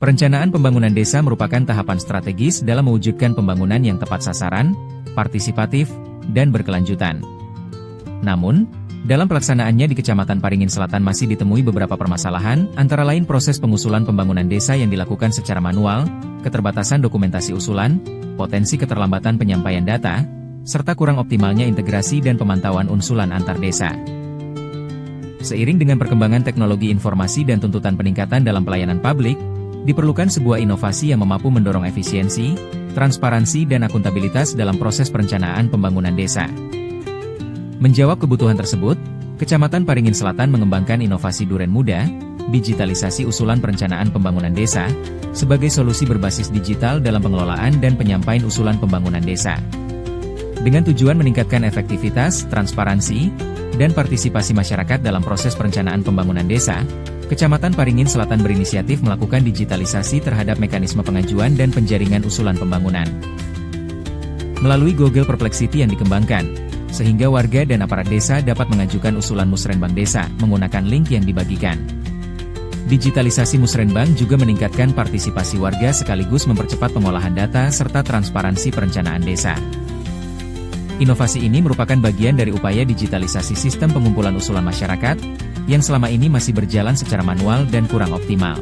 Perencanaan pembangunan desa merupakan tahapan strategis dalam mewujudkan pembangunan yang tepat sasaran, partisipatif, dan berkelanjutan. Namun, dalam pelaksanaannya di Kecamatan Paringin Selatan masih ditemui beberapa permasalahan, antara lain proses pengusulan pembangunan desa yang dilakukan secara manual, keterbatasan dokumentasi usulan, potensi keterlambatan penyampaian data, serta kurang optimalnya integrasi dan pemantauan usulan antar desa. Seiring dengan perkembangan teknologi informasi dan tuntutan peningkatan dalam pelayanan publik, diperlukan sebuah inovasi yang mampu mendorong efisiensi, transparansi dan akuntabilitas dalam proses perencanaan pembangunan desa. Menjawab kebutuhan tersebut, Kecamatan Paringin Selatan mengembangkan inovasi Duren Muda, digitalisasi usulan perencanaan pembangunan desa, sebagai solusi berbasis digital dalam pengelolaan dan penyampaian usulan pembangunan desa. Dengan tujuan meningkatkan efektivitas, transparansi, dan partisipasi masyarakat dalam proses perencanaan pembangunan desa, Kecamatan Paringin Selatan berinisiatif melakukan digitalisasi terhadap mekanisme pengajuan dan penjaringan usulan pembangunan. Melalui Google Perplexity yang dikembangkan, sehingga warga dan aparat desa dapat mengajukan usulan musrenbang desa menggunakan link yang dibagikan. Digitalisasi musrenbang juga meningkatkan partisipasi warga sekaligus mempercepat pengolahan data serta transparansi perencanaan desa. Inovasi ini merupakan bagian dari upaya digitalisasi sistem pengumpulan usulan masyarakat, yang selama ini masih berjalan secara manual dan kurang optimal.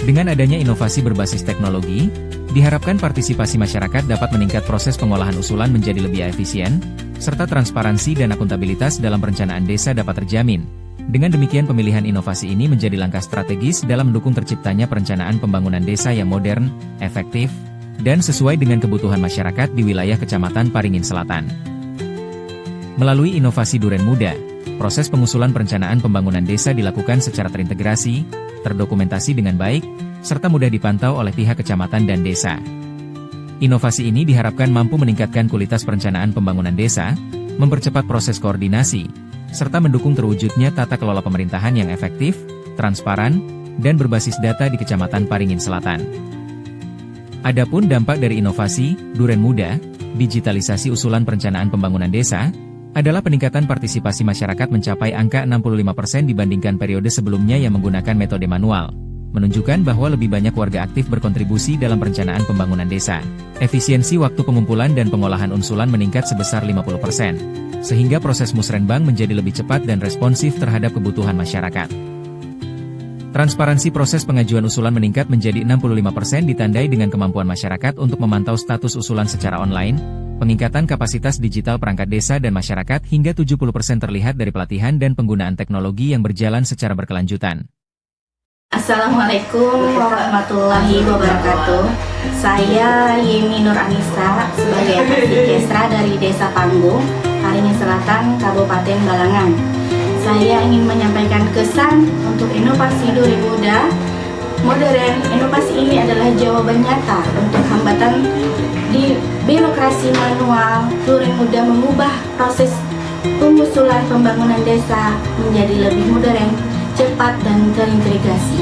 Dengan adanya inovasi berbasis teknologi, diharapkan partisipasi masyarakat dapat meningkat proses pengolahan usulan menjadi lebih efisien, serta transparansi dan akuntabilitas dalam perencanaan desa dapat terjamin. Dengan demikian pemilihan inovasi ini menjadi langkah strategis dalam mendukung terciptanya perencanaan pembangunan desa yang modern, efektif, dan sesuai dengan kebutuhan masyarakat di wilayah Kecamatan Paringin Selatan. Melalui inovasi Duren Muda, proses pengusulan perencanaan pembangunan desa dilakukan secara terintegrasi, terdokumentasi dengan baik, serta mudah dipantau oleh pihak kecamatan dan desa. Inovasi ini diharapkan mampu meningkatkan kualitas perencanaan pembangunan desa, mempercepat proses koordinasi, serta mendukung terwujudnya tata kelola pemerintahan yang efektif, transparan, dan berbasis data di Kecamatan Paringin Selatan. Adapun dampak dari inovasi Duren Muda, digitalisasi usulan perencanaan pembangunan desa, adalah peningkatan partisipasi masyarakat mencapai angka 65% dibandingkan periode sebelumnya yang menggunakan metode manual, menunjukkan bahwa lebih banyak warga aktif berkontribusi dalam perencanaan pembangunan desa. Efisiensi waktu pengumpulan dan pengolahan usulan meningkat sebesar 50%, sehingga proses musrenbang menjadi lebih cepat dan responsif terhadap kebutuhan masyarakat. Transparansi proses pengajuan usulan meningkat menjadi 65% ditandai dengan kemampuan masyarakat untuk memantau status usulan secara online, peningkatan kapasitas digital perangkat desa dan masyarakat hingga 70% terlihat dari pelatihan dan penggunaan teknologi yang berjalan secara berkelanjutan. Assalamualaikum warahmatullahi wabarakatuh. Saya Yemi Nur Anissa sebagai Kesra dari Desa Panggung, Paringin Selatan, Kabupaten Balangan. Saya ingin menyampaikan kesan untuk inovasi Duren Muda. Modern, inovasi ini adalah jawaban nyata untuk hambatan di birokrasi manual. Duren Muda mengubah proses pengusulan pembangunan desa menjadi lebih modern, cepat dan terintegrasi.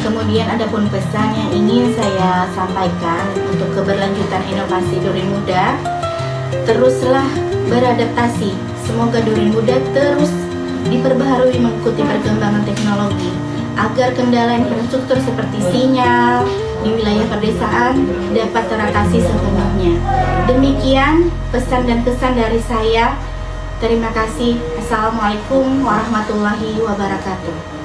Kemudian ada pun pesan yang ingin saya sampaikan untuk keberlanjutan inovasi Duren Muda. Teruslah beradaptasi. Semoga Duren Muda terus diperbaharui mengikuti perkembangan teknologi agar kendala infrastruktur seperti sinyal di wilayah perdesaan dapat teratasi sepenuhnya. Demikian pesan dan kesan dari saya. Terima kasih. Assalamualaikum warahmatullahi wabarakatuh.